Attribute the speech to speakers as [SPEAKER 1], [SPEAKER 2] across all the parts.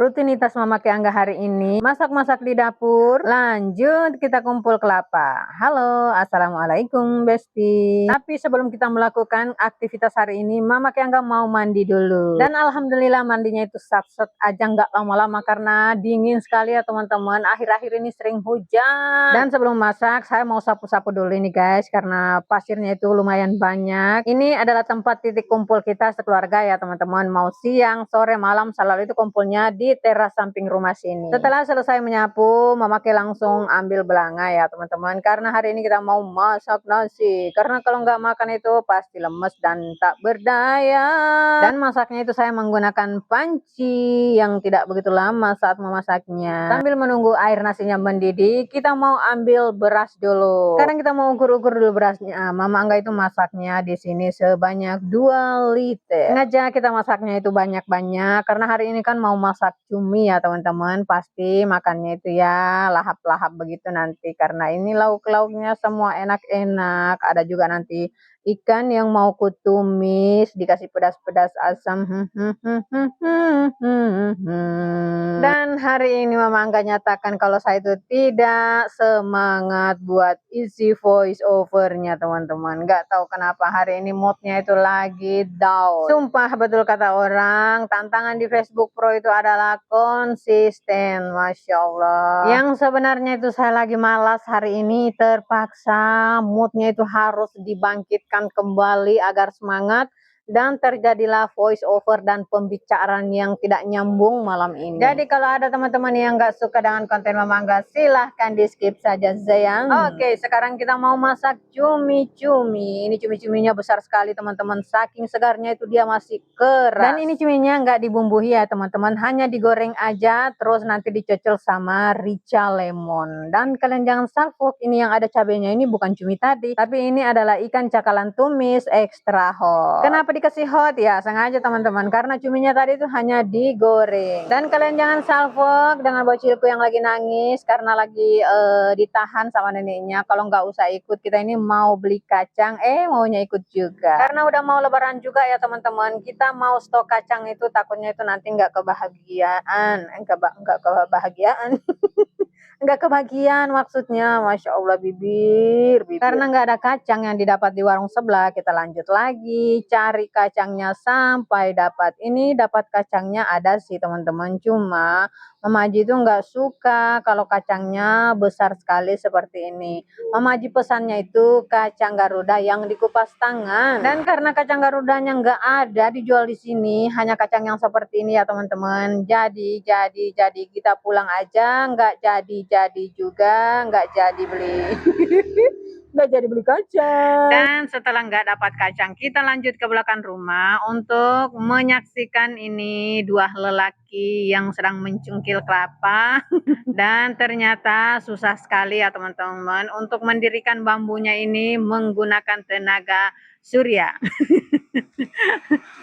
[SPEAKER 1] Rutinitas Mama Angga hari ini, masak-masak di dapur, lanjut kita kumpul kelapa. Halo, Assalamualaikum Besti. Tapi sebelum kita melakukan aktivitas hari ini, Mama Angga mau mandi dulu. Dan Alhamdulillah mandinya itu sat-set aja, nggak lama-lama karena dingin sekali ya teman-teman. Akhir-akhir ini sering hujan. Dan sebelum masak, saya mau sapu-sapu dulu ini guys, karena pasirnya itu lumayan banyak. Ini adalah tempat titik kumpul kita sekeluarga ya teman-teman. Mau siang, sore, malam, selalu itu kumpulnya di teras samping rumah sini. Setelah selesai menyapu, Mama langsung ambil belanga ya teman-teman, karena hari ini kita mau masak nasi. Karena kalau nggak makan itu pasti lemes dan tak berdaya. Dan masaknya itu saya menggunakan panci yang tidak begitu lama saat memasaknya. Sambil menunggu air nasinya mendidih, kita mau ambil beras dulu. Sekarang kita mau ukur-ukur dulu berasnya. Mama Angga itu masaknya di sini sebanyak 2 liter. Sengaja kita masaknya itu banyak-banyak karena hari ini kan mau masak cumi ya teman-teman. Pasti makannya itu ya lahap-lahap begitu nanti, karena ini lauk-lauknya semua enak-enak. Ada juga nanti ikan yang mau kutumis dikasih pedas-pedas asam. Dan hari ini Mama Angga nyatakan kalau saya itu tidak semangat buat isi voice overnya teman-teman. Nggak tahu kenapa hari ini moodnya itu lagi down. Sumpah betul kata orang, tantangan di Facebook Pro itu adalah konsisten. Masya Allah. Yang sebenarnya itu saya lagi malas hari ini, terpaksa moodnya itu harus dibangkitkan kembali agar semangat. Dan terjadilah voice over dan pembicaraan yang tidak nyambung malam ini. Jadi kalau ada teman-teman yang nggak suka dengan konten Mama Angga, silahkan di skip saja sayang. Oke, sekarang kita mau masak cumi-cumi. Ini cumi-cuminya besar sekali teman-teman, saking segarnya itu dia masih keras. Dan ini cuminya nggak dibumbui ya teman-teman, hanya digoreng aja, terus nanti dicocol sama rica lemon. Dan kalian jangan salfok, ini yang ada cabenya ini bukan cumi tadi, tapi ini adalah ikan cakalang tumis ekstra hot. Kenapa dikasih hot ya? Sengaja teman-teman, karena cuminya tadi itu hanya digoreng. Dan kalian jangan salfok dengan bocilku yang lagi nangis karena lagi ditahan sama neneknya. Kalau nggak usah ikut, kita ini mau beli kacang, maunya ikut juga. Karena udah mau lebaran juga ya teman-teman, kita mau stok kacang itu, takutnya itu nanti nggak kebahagiaan, nggak kebahagiaan. Nggak kebagian maksudnya. Masya Allah bibir. Karena nggak ada kacang yang didapat di warung sebelah, kita lanjut lagi cari kacangnya sampai dapat. Ini dapat kacangnya ada sih teman-teman, cuma Mama Aji itu nggak suka kalau kacangnya besar sekali seperti ini. Mama Aji pesannya itu kacang Garuda yang dikupas tangan. Dan karena kacang Garudanya nggak ada dijual di sini, hanya kacang yang seperti ini ya teman-teman. Jadi kita pulang aja, nggak jadi juga, nggak jadi beli. Nggak jadi beli kacang. Dan setelah nggak dapat kacang, kita lanjut ke belakang rumah untuk menyaksikan ini dua lelaki yang sedang mencungkil kelapa. Dan ternyata susah sekali ya teman-teman untuk mendirikan bambunya ini menggunakan tenaga surya.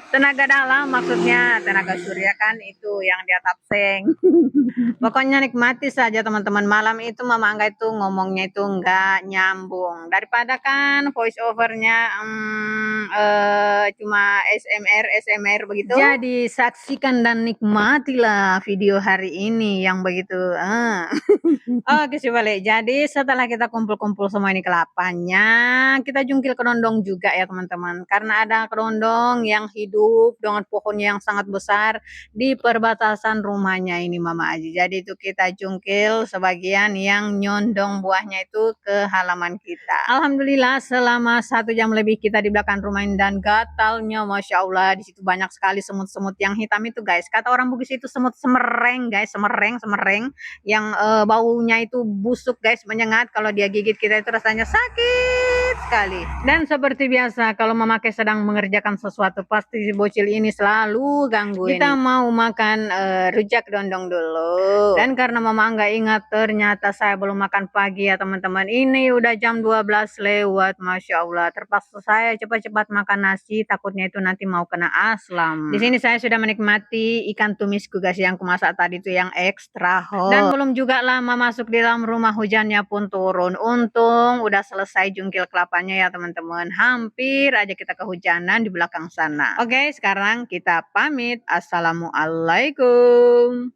[SPEAKER 1] Tenaga dalam maksudnya, tenaga surya kan itu yang di atap seng. Pokoknya nikmati saja teman-teman. Malam itu Mama Angga itu ngomongnya itu nggak nyambung. Daripada kan voice overnya cuma SMR begitu. Jadi saksikan dan nikmatilah video hari ini yang begitu. Oke sih balik. Jadi setelah kita kumpul-kumpul semua ini kelapanya, kita jungkil kerondong juga ya teman-teman. Karena ada kerondong yang hidup dengan pohonnya yang sangat besar di perbatasan rumahnya ini Mama Aji. Jadi itu kita jungkil sebagian yang nyondong buahnya itu ke halaman kita. Alhamdulillah selama 1 jam lebih kita di belakang rumah ini, dan gatalnya Masya Allah di situ banyak sekali semut-semut yang hitam itu guys. Kata orang Bugis itu semut semereng guys, semereng yang baunya itu busuk guys, menyengat. Kalau dia gigit kita itu rasanya sakit sekali. Dan seperti biasa kalau memakai sedang mengerjakan sesuatu, pasti si bocil ini selalu gangguin. Kita mau makan rujak dondong dulu. Dan karena Mama nggak ingat, ternyata saya belum makan pagi ya teman-teman. Ini udah jam 12 lewat. Masya Allah, terpaksa saya cepat-cepat makan nasi, takutnya itu nanti mau kena asam. Di sini saya sudah menikmati ikan tumisku guys yang kumasak tadi itu yang ekstra hot. Dan belum juga lama masuk di dalam rumah, hujannya pun turun. Untung udah selesai jungkil kelapanya ya teman-teman. Hampir aja kita kehujanan di belakang sana. Oke, sekarang kita pamit. Assalamualaikum.